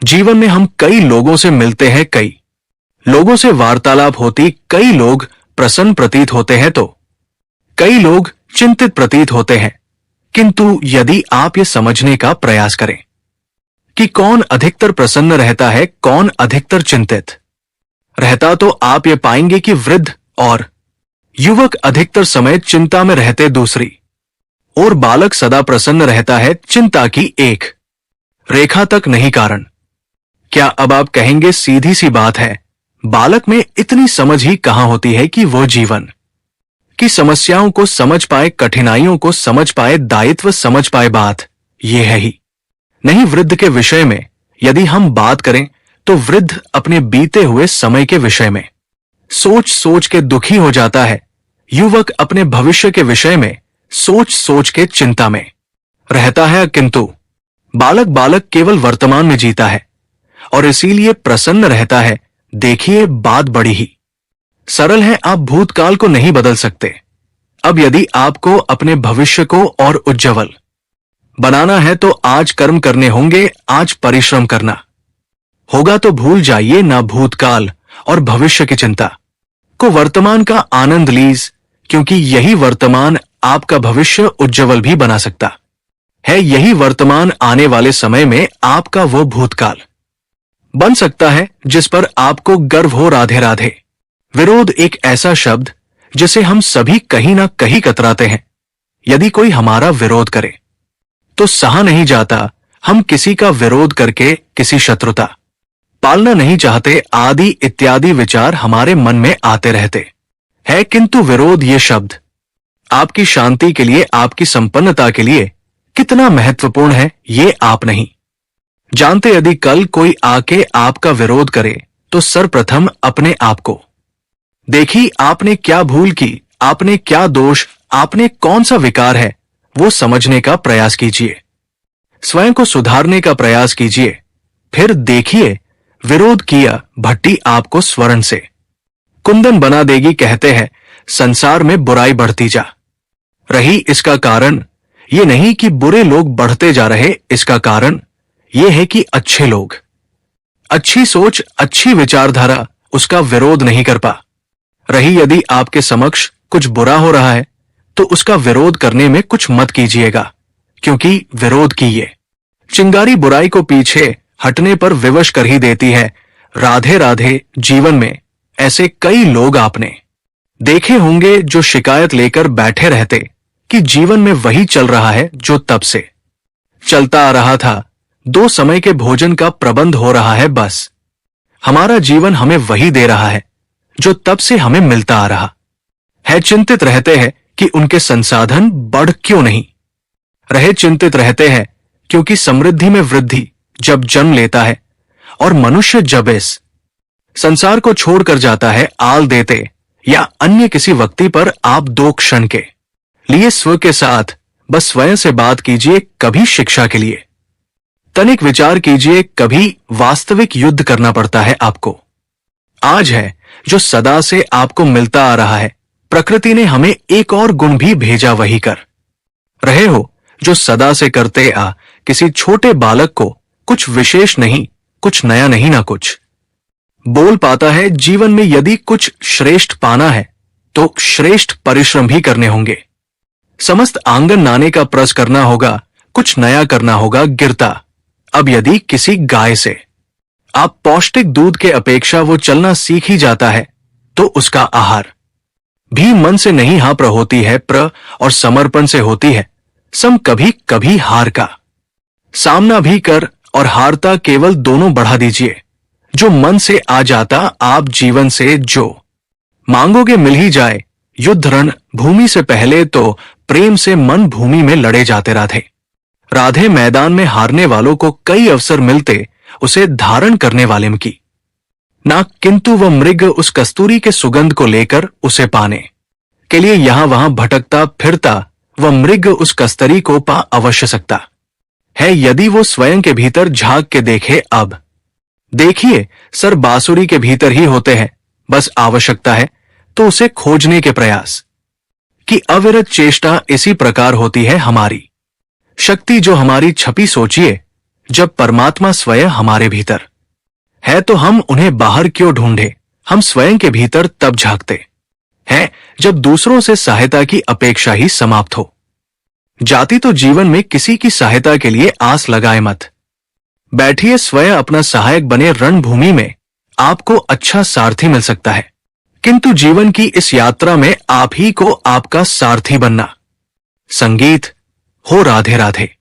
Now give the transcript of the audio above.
जीवन में हम कई लोगों से मिलते हैं, कई लोगों से वार्तालाप होती, कई लोग प्रसन्न प्रतीत होते हैं तो कई लोग चिंतित प्रतीत होते हैं। किंतु यदि आप ये समझने का प्रयास करें कि कौन अधिकतर प्रसन्न रहता है, कौन अधिकतर चिंतित रहता, तो आप ये पाएंगे कि वृद्ध और युवक अधिकतर समय चिंता में रहते, दूसरी और बालक सदा प्रसन्न रहता है, चिंता की एक रेखा तक नहीं। कारण क्या? अब आप कहेंगे सीधी सी बात है, बालक में इतनी समझ ही कहां होती है कि वो जीवन की समस्याओं को समझ पाए, कठिनाइयों को समझ पाए, दायित्व समझ पाए। बात यह है ही नहीं। वृद्ध के विषय में यदि हम बात करें तो वृद्ध अपने बीते हुए समय के विषय में सोच सोच के दुखी हो जाता है, युवक अपने भविष्य के विषय में सोच सोच के चिंता में रहता है। किंतु बालक केवल वर्तमान में जीता है और इसीलिए प्रसन्न रहता है। देखिए, बात बड़ी ही सरल है। आप भूतकाल को नहीं बदल सकते। अब यदि आपको अपने भविष्य को और उज्जवल बनाना है तो आज कर्म करने होंगे, आज परिश्रम करना होगा। तो भूल जाइए ना भूतकाल और भविष्य की चिंता को, वर्तमान का आनंद लीज, क्योंकि यही वर्तमान आपका भविष्य उज्जवल भी बना सकता है। यही वर्तमान आने वाले समय में आपका वो भूतकाल बन सकता है जिस पर आपको गर्व हो। राधे राधे। विरोध एक ऐसा शब्द जिसे हम सभी कहीं ना कहीं कतराते हैं। यदि कोई हमारा विरोध करे तो सहा नहीं जाता। हम किसी का विरोध करके किसी शत्रुता पालना नहीं चाहते, आदि इत्यादि विचार हमारे मन में आते रहते हैं। किंतु विरोध ये शब्द आपकी शांति के लिए, आपकी संपन्नता के लिए कितना महत्वपूर्ण है, ये आप नहीं जानते। यदि कल कोई आके आपका विरोध करे तो सर्वप्रथम अपने आप को देखिए, आपने क्या भूल की, आपने क्या दोष, आपने कौन सा विकार है, वो समझने का प्रयास कीजिए, स्वयं को सुधारने का प्रयास कीजिए। फिर देखिए, विरोध किया भट्टी आपको स्वर्ण से कुंदन बना देगी। कहते हैं संसार में बुराई बढ़ती जा रही, इसका कारण ये नहीं कि बुरे लोग बढ़ते जा रहे, इसका कारण ये है कि अच्छे लोग, अच्छी सोच, अच्छी विचारधारा उसका विरोध नहीं कर पा रही। यदि आपके समक्ष कुछ बुरा हो रहा है तो उसका विरोध करने में कुछ मत कीजिएगा, क्योंकि विरोध की ये चिंगारी बुराई को पीछे हटने पर विवश कर ही देती है। राधे राधे। जीवन में ऐसे कई लोग आपने देखे होंगे जो शिकायत लेकर बैठे रहते कि जीवन में वही चल रहा है जो तब से चलता आ रहा था। 2 समय के भोजन का प्रबंध हो रहा है, बस हमारा जीवन हमें वही दे रहा है जो तब से हमें मिलता आ रहा है। चिंतित रहते हैं कि उनके संसाधन बढ़ क्यों नहीं रहे, चिंतित रहते हैं क्योंकि समृद्धि में वृद्धि जब जन्म लेता है और मनुष्य जब इस संसार को छोड़कर जाता है, आल देते या अन्य किसी व्यक्ति पर आप 2 क्षण के लिए स्व के साथ बस स्वयं से बात कीजिए। कभी शिक्षा के लिए तनिक विचार कीजिए, कभी वास्तविक युद्ध करना पड़ता है आपको। आज है जो सदा से आपको मिलता आ रहा है। प्रकृति ने हमें एक और गुण भी भेजा, वही कर रहे हो जो सदा से करते आ। किसी छोटे बालक को कुछ विशेष नहीं, कुछ नया नहीं, ना कुछ बोल पाता है। जीवन में यदि कुछ श्रेष्ठ पाना है तो श्रेष्ठ परिश्रम भी करने होंगे। समस्त आंगन नाने का प्रस करना होगा, कुछ नया करना होगा। गिरता अब यदि किसी गाय से आप पौष्टिक दूध के अपेक्षा वो चलना सीख ही जाता है तो उसका आहार भी मन से नहीं हाँ प्र होती है, प्र और समर्पण से होती है। सम कभी कभी हार का सामना भी कर और हारता केवल दोनों बढ़ा दीजिए। जो मन से आ जाता आप जीवन से जो मांगोगे मिल ही जाए। युद्ध रण भूमि से पहले तो प्रेम से मन भूमि में लड़े जाते। राधे राधे। मैदान में हारने वालों को कई अवसर मिलते उसे धारण करने वाले की ना, किंतु वह मृग उस कस्तूरी के सुगंध को लेकर उसे पाने के लिए यहां वहां भटकता फिरता। वह मृग उस कस्तूरी को पा अवश्य सकता है यदि वो स्वयं के भीतर झांक के देखे। अब देखिए, सर बांसुरी के भीतर ही होते हैं, बस आवश्यकता है तो उसे खोजने के प्रयास की अविरत चेष्टा। इसी प्रकार होती है हमारी शक्ति, जो हमारी छपी सोचिए जब परमात्मा स्वयं हमारे भीतर है तो हम उन्हें बाहर क्यों ढूंढे? हम स्वयं के भीतर तब झांकते हैं जब दूसरों से सहायता की अपेक्षा ही समाप्त हो जाती। तो जीवन में किसी की सहायता के लिए आस लगाए मत बैठिए, स्वयं अपना सहायक बने। रणभूमि में आपको अच्छा सारथी मिल सकता है, किंतु जीवन की इस यात्रा में आप ही को आपका सारथी बनना। संगीत हो राधे राधे।